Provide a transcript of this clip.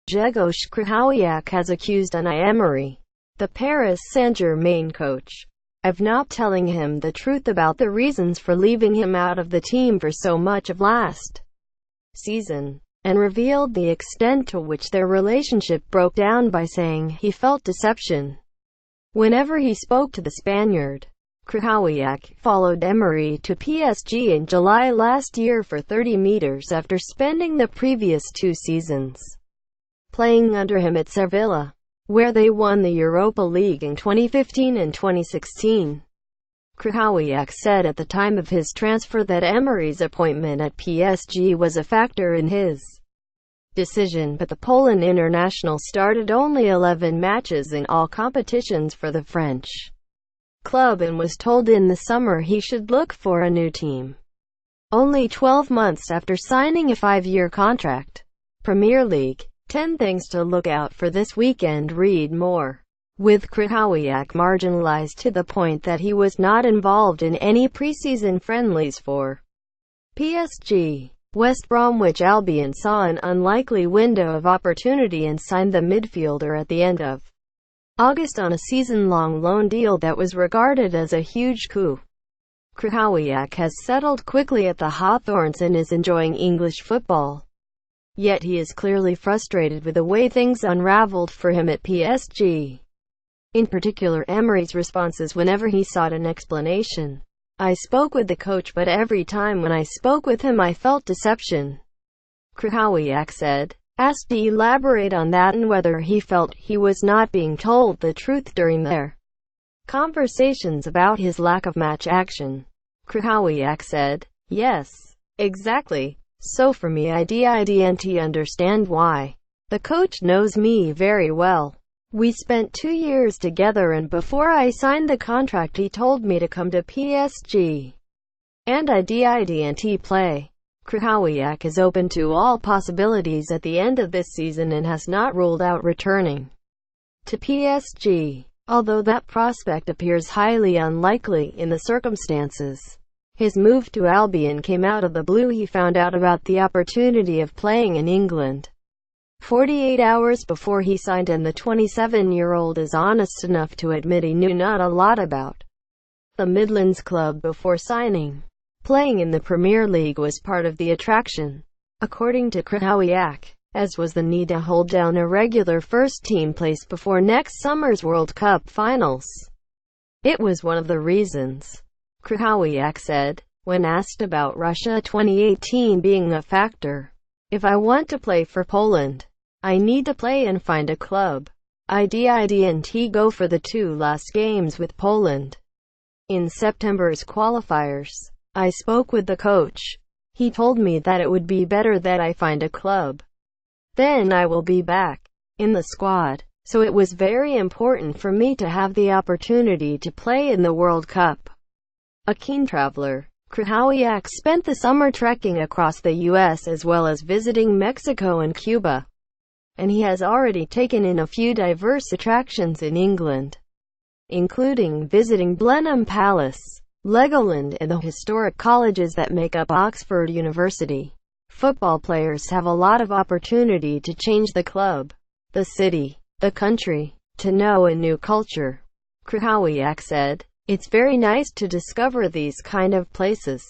Grzegorz Krychowiak has accused Unai Emery, the Paris Saint-Germain coach, of not telling him the truth about the reasons for leaving him out of the team for so much of last season, and revealed the extent to which their relationship broke down by saying he felt deception whenever he spoke to the Spaniard. Krychowiak followed Emery to PSG in July last year for 30 meters after spending the previous 2 seasons playing under him at Sevilla, where they won the Europa League in 2015 and 2016. Krychowiak said at the time of his transfer that Emery's appointment at PSG was a factor in his decision, but the Poland international started only 11 matches in all competitions for the French club and was told in the summer he should look for a new team. Only 12 months after signing a 5-year contract. Premier League. 10 things to look out for this weekend. Read more. With Krychowiak marginalized to the point that he was not involved in any preseason friendlies for PSG, West Bromwich Albion saw an unlikely window of opportunity and signed the midfielder at the end of August on a season-long loan deal that was regarded as a huge coup. Krychowiak has settled quickly at the Hawthorns and is enjoying English football. Yet he is clearly frustrated with the way things unraveled for him at PSG. In particular, Emery's responses whenever he sought an explanation. "I spoke with the coach, but every time when I spoke with him I felt deception," Krychowiak said. Asked to elaborate on that and whether he felt he was not being told the truth during their conversations about his lack of match action, Krychowiak said, "Yes, exactly. So for me I didn't understand why. The coach knows me very well. We spent 2 years together and before I signed the contract he told me to come to PSG. And I didn't play." Krychowiak is open to all possibilities at the end of this season and has not ruled out returning to PSG, although that prospect appears highly unlikely in the circumstances. His move to Albion came out of the blue. He found out about the opportunity of playing in England 48 hours before he signed, and the 27-year-old is honest enough to admit he knew not a lot about the Midlands club before signing. Playing in the Premier League was part of the attraction, according to Krychowiak, as was the need to hold down a regular first-team place before next summer's World Cup finals. It was one of the reasons, Krychowiak said, when asked about Russia 2018 being a factor. "If I want to play for Poland, I need to play and find a club. I didn't go for the 2 last games with Poland. In September's qualifiers, I spoke with the coach. He told me that it would be better that I find a club. Then I will be back in the squad. So it was very important for me to have the opportunity to play in the World Cup." A keen traveler, Krychowiak spent the summer trekking across the U.S. as well as visiting Mexico and Cuba, and he has already taken in a few diverse attractions in England, including visiting Blenheim Palace, Legoland, and the historic colleges that make up Oxford University. Football players have a lot of opportunity to change the club, the city, the country, to know a new culture, Krychowiak said. "It's very nice to discover these kind of places.